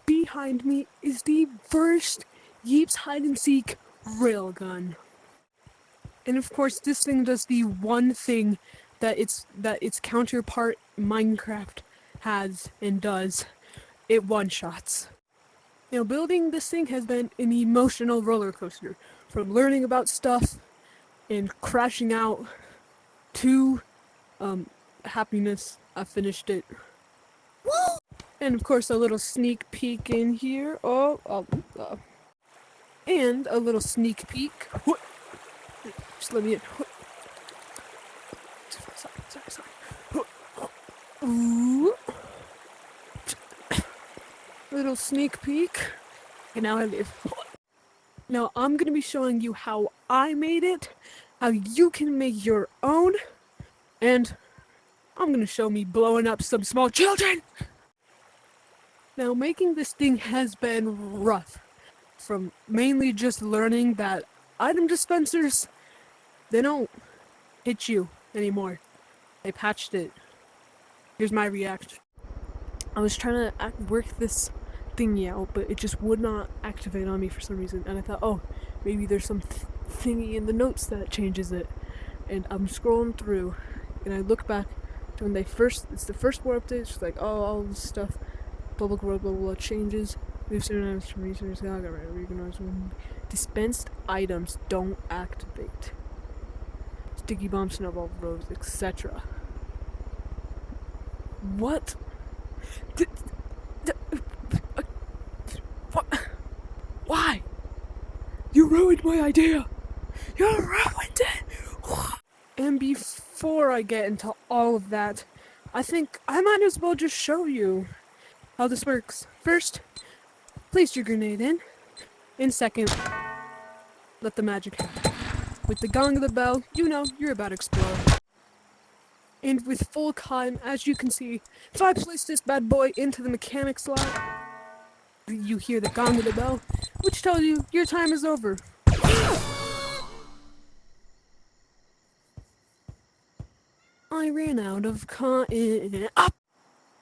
behind me is the first Yeeps hide-and-seek railgun. And of course, this thing does the one thing that its counterpart Minecraft has and does. It one-shots. Now, building this thing has been an emotional roller coaster, from learning about stuff and crashing out to happiness. I finished it. Woo! And of course, a little sneak peek in here. And a little sneak peek. Just let me in. Sorry. Ooh. Little sneak peek. And now I live. Now I'm gonna be showing you how I made it, how you can make your own, and I'm gonna show me blowing up some small children. Now making this thing has been rough, from mainly just learning that item dispensers, they don't hit you anymore. They patched it. Here's my reaction. I was trying to work this thingy out, but it just would not activate on me for some reason, and I thought, oh, maybe there's some thingy in the notes that changes it. And I'm scrolling through, and I look back to when it's the first war update. It's like, oh, all this stuff, blah blah blah blah blah changes. We've certain items from research. Dispensed items don't activate. Sticky bomb, snowball, rose, etc. What? What? Why? You ruined my idea! You ruined it! And before I get into all of that, I think I might as well just show you how this works. First, place your grenade in. And second, let the magic happen. With the gong of the bell, you know you're about to explode. And with full climb, as you can see, if I place this bad boy into the mechanic slot, you hear the gong of the bell, which tells you your time is over. I ran out of cotton.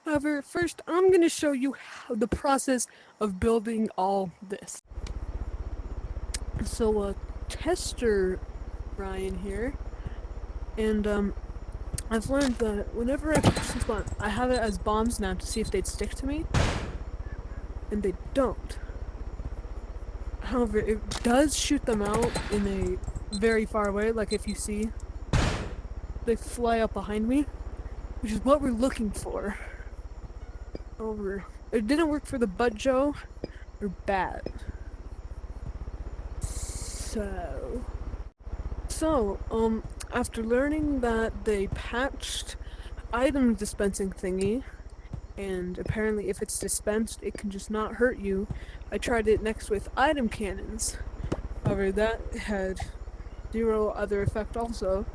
However, first I'm going to show you how the process of building all this. So, tester Ryan here, and I've learned that whenever I push this button, I have it as bombs now to see if they'd stick to me, and they don't. However, it does shoot them out in a very far away, like if you see, they fly up behind me, which is what we're looking for. However, it didn't work for the Butt Joe, or bad. So, after learning that they patched item dispensing thingy, and apparently if it's dispensed it can just not hurt you, I tried it next with item cannons. However, that had zero other effect also,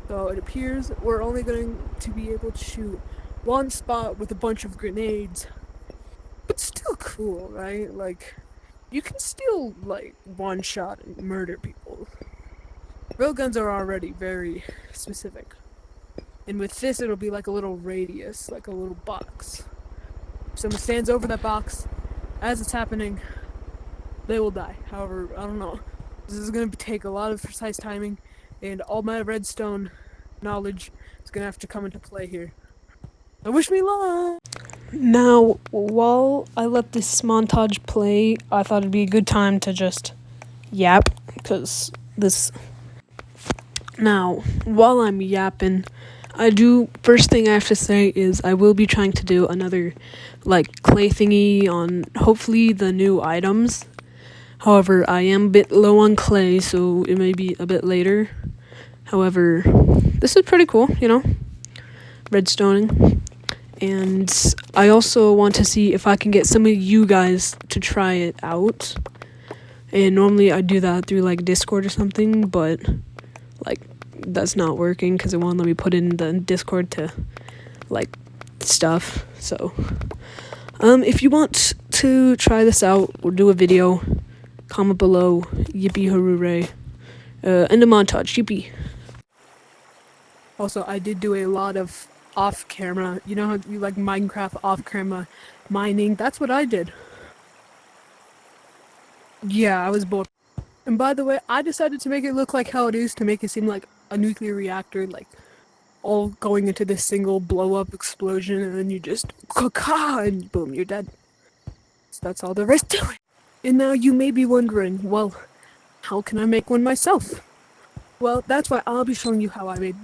so it appears we're only going to be able to shoot one spot with a bunch of grenades. But still cool, right? Like, you can still, like, one-shot and murder people. Railguns are already very specific. And with this, it'll be like a little radius, like a little box. If someone stands over that box, as it's happening, they will die. However, I don't know. This is going to take a lot of precise timing, and all my redstone knowledge is going to have to come into play here. So wish me luck! Now, while I let this montage play, I thought it'd be a good time to just yap, because this... Now, while I'm yapping, first thing I have to say is I will be trying to do another, like, clay thingy on, hopefully, the new items. However, I am a bit low on clay, so it may be a bit later. However, this is pretty cool, you know, redstoning. And I also want to see if I can get some of you guys to try it out. And normally I do that through, like, Discord or something, but, like, that's not working because it won't let me put in the Discord to, like, stuff. So, if you want to try this out or do a video, comment below. Yippee hooray. End of montage. Yippee. Also, I did do a lot of off-camera, you know how you like Minecraft off-camera mining? That's what I did. Yeah, I was bored. And by the way, I decided to make it look like how it is to make it seem like a nuclear reactor, like all going into this single blow up explosion, and then you just ka and boom, you're dead. So that's all there is to it. And now you may be wondering, well, how can I make one myself? Well, that's why I'll be showing you how I made.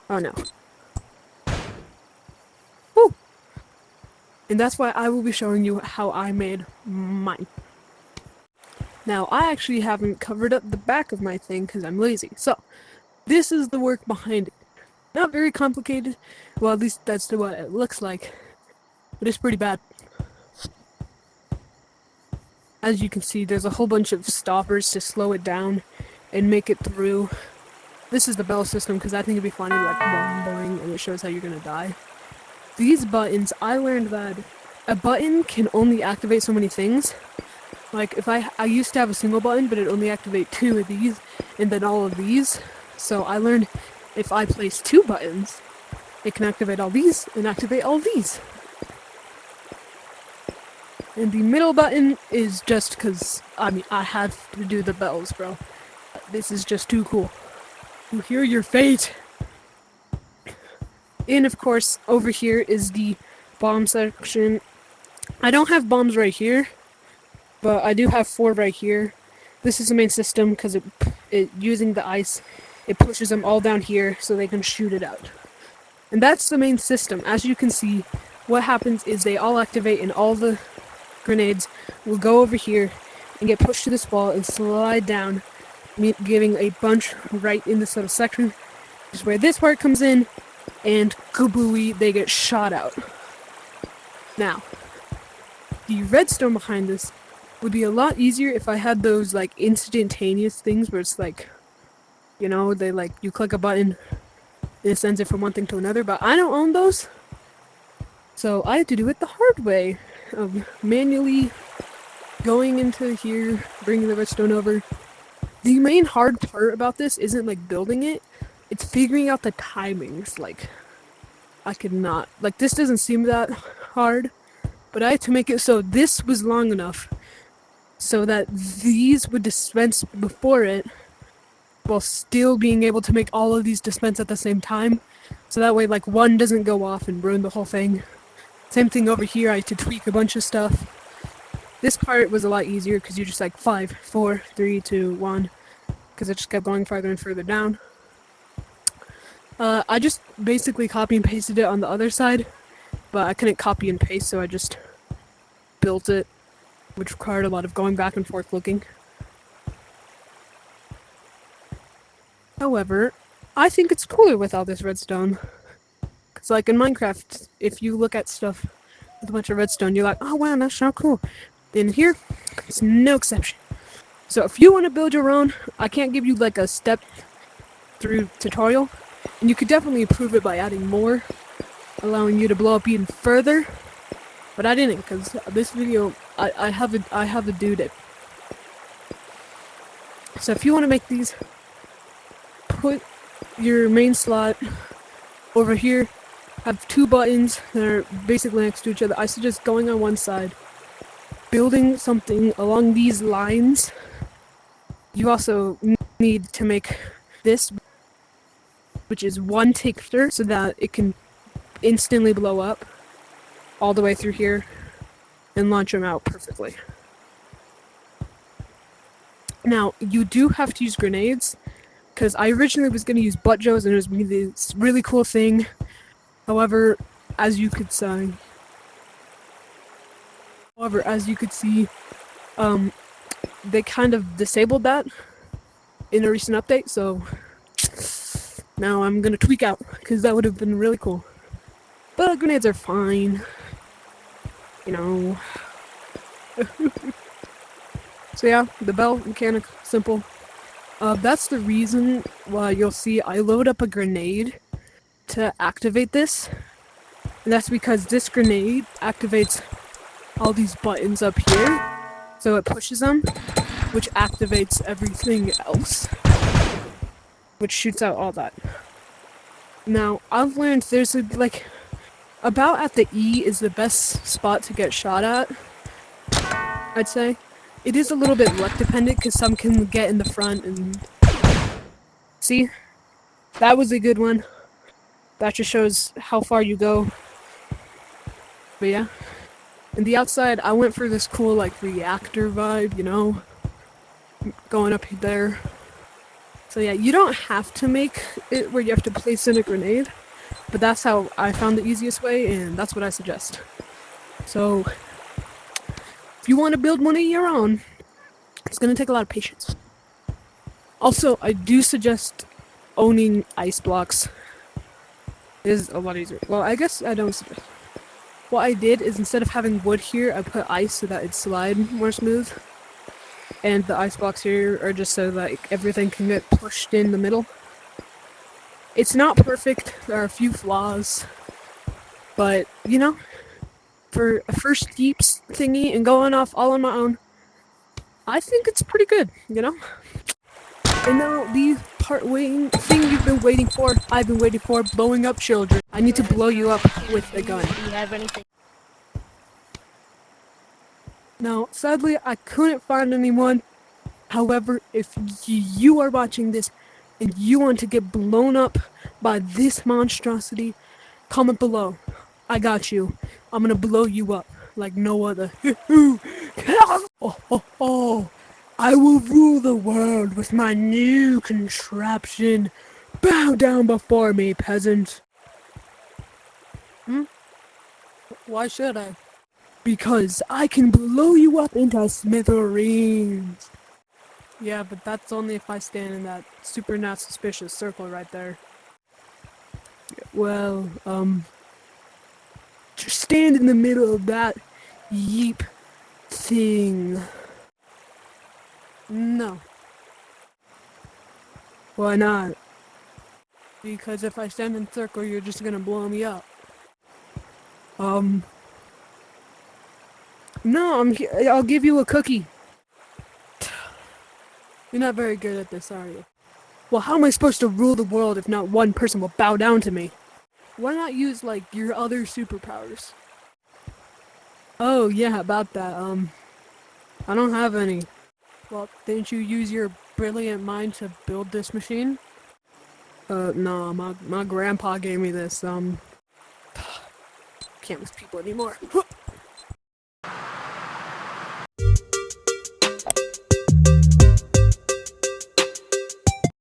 Oh no. Woo! And that's why I will be showing you how I made mine. Now, I actually haven't covered up the back of my thing because I'm lazy. So, this is the work behind it. Not very complicated. Well, at least that's what it looks like. But it's pretty bad. As you can see, there's a whole bunch of stoppers to slow it down and make it through. This is the bell system because I think it'd be funny, like boing boing, and it shows how you're gonna die. These buttons, I learned that a button can only activate so many things. Like if I used to have a single button, but it only activate 2 of these, and then all of these. So I learned if I place 2 buttons, it can activate all these and activate all these. And the middle button is just because, I mean, I had to do the bells, bro. This is just too cool. You hear your fate! And of course, over here is the bomb section. I don't have bombs right here, but I do have 4 right here. This is the main system because it using the ice, it pushes them all down here so they can shoot it out. And that's the main system. As you can see, what happens is they all activate and all the grenades will go over here and get pushed to this wall and slide down, giving a bunch right in this little section, which is where this part comes in, and kabooey, they get shot out. Now, the redstone behind this would be a lot easier if I had those like instantaneous things where it's like, you know, they like, you click a button and it sends it from one thing to another, but I don't own those. So I had to do it the hard way of manually going into here, bringing the redstone over. The main hard part about this isn't like building it, it's figuring out the timings. Like, I could not, like this doesn't seem that hard, but I had to make it so this was long enough so that these would dispense before it while still being able to make all of these dispense at the same time. So that way like one doesn't go off and ruin the whole thing. Same thing over here, I had to tweak a bunch of stuff. This part was a lot easier because you just like 5, 4, 3, 2, 1, because it just kept going farther and further down. I just basically copy and pasted it on the other side, but I couldn't copy and paste, so I just built it, which required a lot of going back and forth looking. However, I think it's cooler without this redstone. Because like in Minecraft, if you look at stuff with a bunch of redstone, you're like, oh wow, that's so cool. In here, it's no exception. So if you want to build your own, I can't give you like a step through tutorial, and you could definitely improve it by adding more, allowing you to blow up even further. But I didn't, because this video, I have a dude it. So if you want to make these, put your main slot over here, have 2 buttons that are basically next to each other. I suggest going on one side, building something along these lines. You also need to make this, which is 1 ticker, so that it can instantly blow up all the way through here and launch them out perfectly. Now, you do have to use grenades, because I originally was going to use butt joes and it was going to be this really cool thing. However, as you could see, they kind of disabled that in a recent update, so now I'm gonna tweak out, because that would have been really cool. But grenades are fine, you know. So yeah, the bell mechanic, simple. That's the reason why you'll see I load up a grenade to activate this. And that's because this grenade activates all these buttons up here. So it pushes them, which activates everything else, which shoots out all that. Now, I've learned there's like, about at the E is the best spot to get shot at, I'd say. It is a little bit luck dependent because some can get in the front and see, that was a good one. That just shows how far you go. But yeah, and the outside, I went for this cool like reactor vibe, you know, going up there. So yeah, you don't have to make it where you have to place in a grenade, but that's how I found the easiest way, and that's what I suggest. So if you want to build one of your own, it's gonna take a lot of patience. Also, I do suggest owning ice blocks. It is a lot easier. Well, I guess I don't suggest. What I did is instead of having wood here, I put ice so that it'd slide more smooth. And the ice blocks here are just so that everything can get pushed in the middle. It's not perfect, there are a few flaws, but you know, for a first Yeeps thingy and going off all on my own, I think it's pretty good, you know? And now the thing you've been waiting for, I've been waiting for, blowing up children. I need to blow you up with a gun. Do you have anything? Now, sadly, I couldn't find anyone. However, if you are watching this and you want to get blown up by this monstrosity, comment below. I got you. I'm gonna blow you up like no other. Oh, oh, oh. I will rule the world with my new contraption. Bow down before me, peasant. Why should I? Because I can blow you up into smithereens. Yeah, but that's only if I stand in that super not suspicious circle right there. Well, just stand in the middle of that yeep thing. No. Why not? Because if I stand in circle, you're just gonna blow me up. No, I'll give you a cookie. You're not very good at this, are you? Well, how am I supposed to rule the world if not one person will bow down to me? Why not use, like, your other superpowers? Oh, yeah, about that, I don't have any. Well, didn't you use your brilliant mind to build this machine? No, my grandpa gave me this, can't with people anymore.